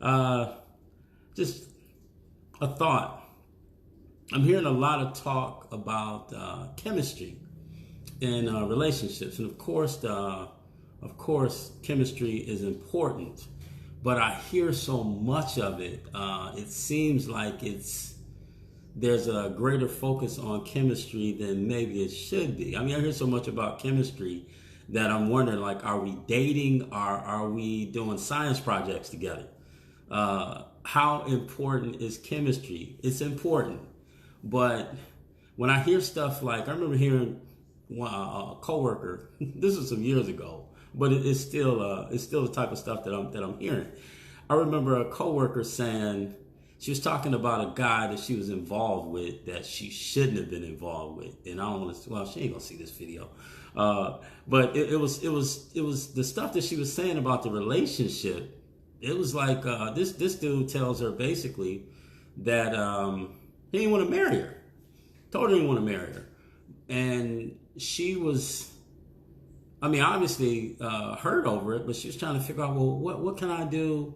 Uh, just a thought. I'm hearing a lot of talk about chemistry in relationships, and of course, chemistry is important. But I hear so much of it. It seems like there's a greater focus on chemistry than maybe it should be. I mean, I hear so much about chemistry that I'm wondering, like, are we dating? Are we doing science projects together? How important is chemistry? It's important. But when I hear stuff like, I remember hearing a coworker, this was some years ago, but it's still the type of stuff that I'm hearing. I remember a coworker saying, she was talking about a guy that she was involved with that she shouldn't have been involved with, and I don't want to. Well, she ain't gonna see this video, but it was the stuff that she was saying about the relationship. It was like this dude tells her basically that he didn't want to marry her. Told her he didn't want to marry her, and she was, I mean, obviously hurt over it, but she was trying to figure out, well, what can I do?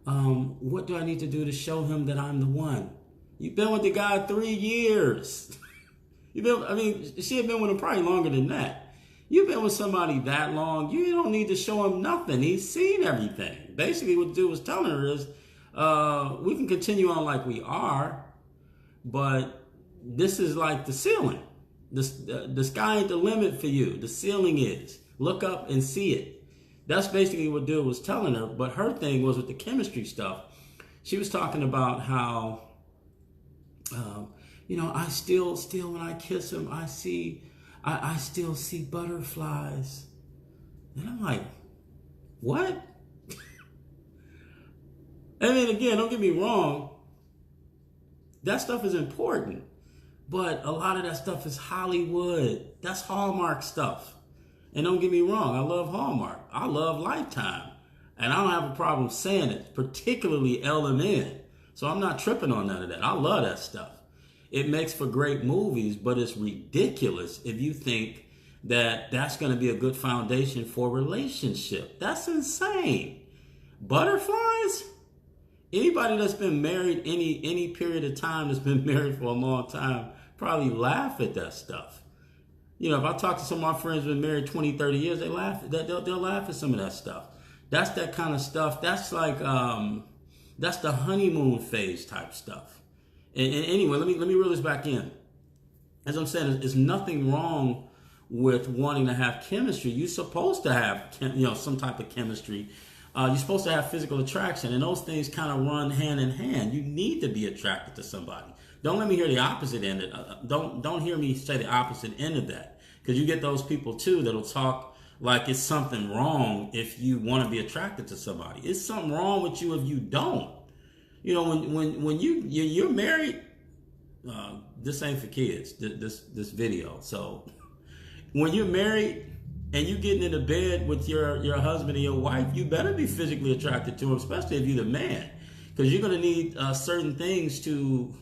What do I need to do to show him that I'm the one? You've been with the guy 3 years. I mean, she had been with him probably longer than that. You've been with somebody that long, you don't need to show him nothing. He's seen everything. Basically, what the dude was telling her is, we can continue on like we are, but this is like the ceiling. The sky ain't the limit for you. The ceiling is. Look up and see it. That's basically what dude was telling her. But her thing was with the chemistry stuff. She was talking about how, I still when I kiss him, I still see butterflies. And I'm like, what? I mean, again, don't get me wrong. That stuff is important. But a lot of that stuff is Hollywood. That's Hallmark stuff. And don't get me wrong, I love Hallmark. I love Lifetime. And I don't have a problem saying it, particularly LMN. So I'm not tripping on none of that. I love that stuff. It makes for great movies, but it's ridiculous if you think that that's going to be a good foundation for a relationship. That's insane. Butterflies? Anybody that's been married any period of time, that's been married for a long time, probably laugh at that stuff. If I talk to some of my friends who've been married 20, 30 years, they'll laugh at some of that stuff. That's that kind of stuff. That's like, that's the honeymoon phase type stuff. And anyway, let me reel this back in. As I'm saying, there's nothing wrong with wanting to have chemistry. You're supposed to have, some type of chemistry. You're supposed to have physical attraction, and those things kind of run hand in hand. You need to be attracted to somebody. Don't let me hear the opposite end. Don't hear me say the opposite end of that, because you get those people too that'll talk like it's something wrong if you want to be attracted to somebody. It's something wrong with you if you don't. When you're married, this ain't for kids. This video. So when you're married and you getting into bed with your husband and your wife, you better be physically attracted to him, especially if you're the man, because you're going to need certain things to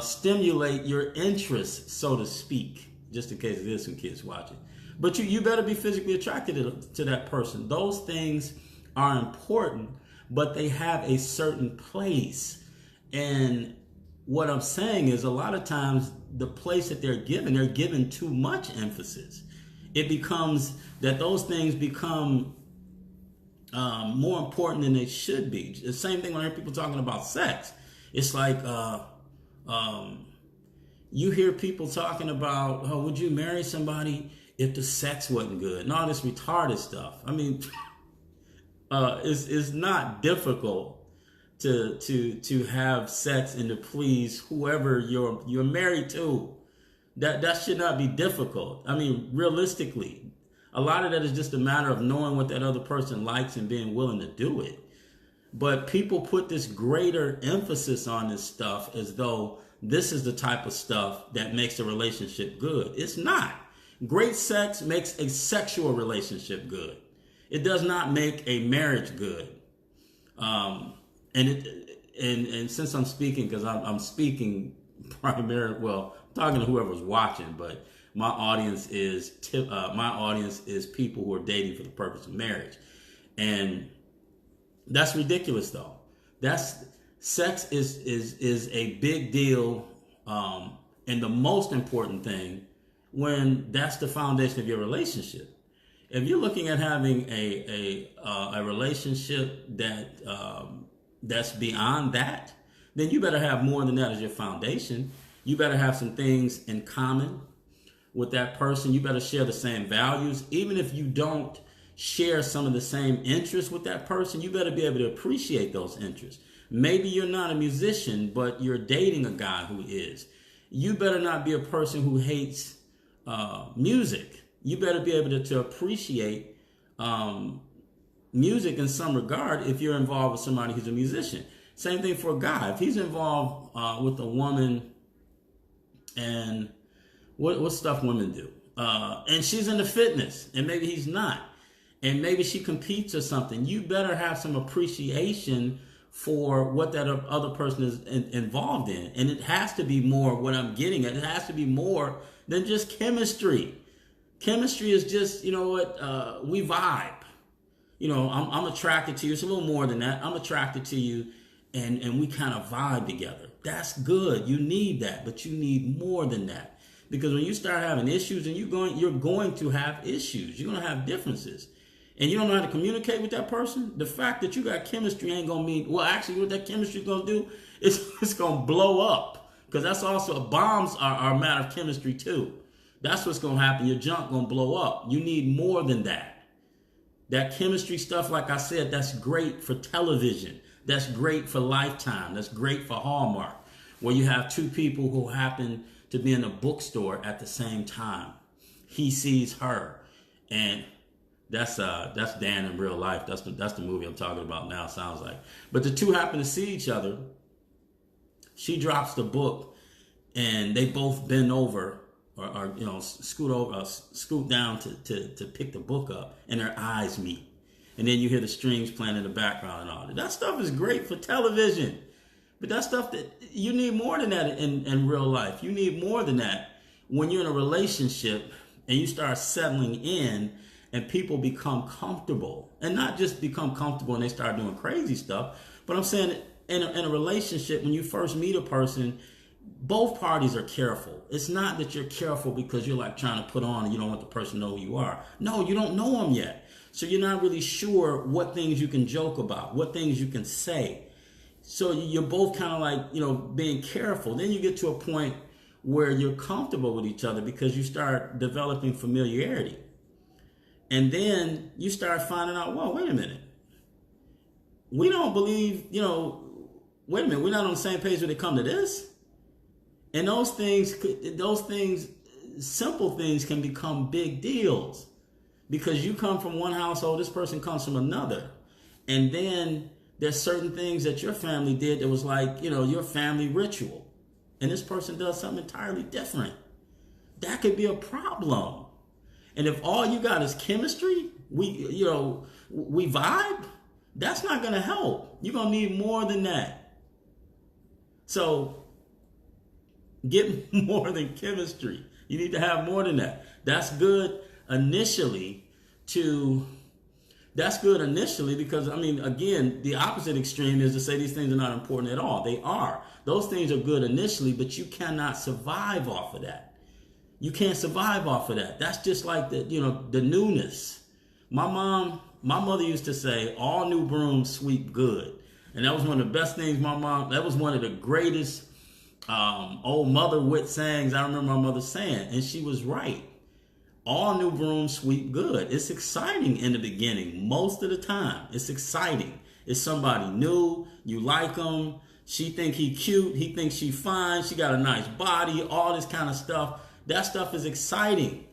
stimulate your interest, so to speak, just in case there's some kids watching. But you better be physically attracted to that person. Those things are important, but they have a certain place. And what I'm saying is, a lot of times the place that they're given too much emphasis. It becomes that those things become more important than they should be. The same thing when I hear people talking about sex. It's like you hear people talking about, oh, would you marry somebody if the sex wasn't good? And all this retarded stuff. I mean, it's not difficult to have sex and to please whoever you're married to. That should not be difficult. I mean, realistically, a lot of that is just a matter of knowing what that other person likes and being willing to do it. But people put this greater emphasis on this stuff as though this is the type of stuff that makes a relationship good. It's not. Great sex makes a sexual relationship good. It does not make a marriage good. And since I'm speaking, because I'm speaking primarily, well, I'm talking to whoever's watching, but my audience is people who are dating for the purpose of marriage. And That's ridiculous, though. That's sex is a big deal, and the most important thing when that's the foundation of your relationship. If you're looking at having a relationship that that's beyond that, then you better have more than that as your foundation. You better have some things in common with that person. You better share the same values. Even if you don't share some of the same interests with that person, you better be able to appreciate those interests. Maybe you're not a musician, but you're dating a guy who is. You better not be a person who hates music. You better be able to appreciate music in some regard if you're involved with somebody who's a musician. Same thing for a guy. If he's involved with a woman, and what stuff women do, and she's into fitness, and maybe he's not, and maybe she competes or something, you better have some appreciation for what that other person is involved in. And it has to be more, what I'm getting at, it has to be more than just chemistry. Chemistry is just, you know what, we vibe. You know, I'm attracted to you. It's a little more than that. I'm attracted to you, and we kind of vibe together. That's good. You need that, but you need more than that. Because when you start having issues, and you're going to have issues. You're going to have differences. And you don't know how to communicate with that person, the fact that you got chemistry ain't going to mean, well, actually what that chemistry is going to do is it's going to blow up. Because that's also, bombs are a matter of chemistry too. That's what's going to happen. Your junk going to blow up. You need more than that. That chemistry stuff, like I said, that's great for television. That's great for Lifetime. That's great for Hallmark, where you have two people who happen to be in a bookstore at the same time. He sees her, and that's Dan in real life. That's the movie I'm talking about now, sounds like. But the two happen to see each other. She drops the book, and they both bend over, or you know, scoot down to pick the book up, and their eyes meet. And then you hear the strings playing in the background and all that. That stuff is great for television. But that stuff, that you need more than that in real life. You need more than that when you're in a relationship and you start settling in and people become comfortable. And not just become comfortable and they start doing crazy stuff. But I'm saying in a relationship, when you first meet a person, both parties are careful. It's not that you're careful because you're like trying to put on and you don't want the person to know who you are. No, you don't know them yet. So you're not really sure what things you can joke about, what things you can say. So you're both kind of like, you know, being careful. Then you get to a point where you're comfortable with each other because you start developing familiarity. And then you start finding out, well, wait a minute. We don't believe, you know, wait a minute, we're not on the same page when it comes to this. And those things, simple things can become big deals. Because you come from one household, this person comes from another. And then there's certain things that your family did that was like, you know, your family ritual. And this person does something entirely different. That could be a problem. And if all you got is chemistry, we vibe, that's not going to help. You're going to need more than that. So get more than chemistry. You need to have more than that. That's good initially because, I mean, again, the opposite extreme is to say these things are not important at all. They are. Those things are good initially, but you cannot survive off of that. You can't survive off of that. That's just like the newness. My mother used to say, all new brooms sweep good. And that was one of the best things that was one of the greatest old mother wit sayings I remember my mother saying. And she was right. All new brooms sweep good. It's exciting in the beginning. Most of the time, it's exciting. It's somebody new. You like them. She think he cute. He thinks she fine. She got a nice body. All this kind of stuff. That stuff is exciting.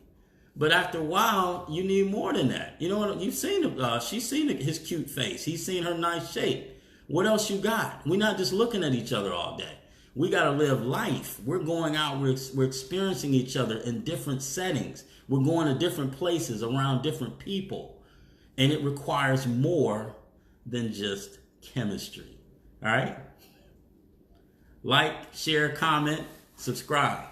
But after a while, you need more than that. You know what? You've seen she's seen his cute face. He's seen her nice shape. What else you got? We're not just looking at each other all day. We got to live life. We're going out. We're experiencing each other in different settings. We're going to different places around different people. And it requires more than just chemistry. All right? Like, share, comment, subscribe.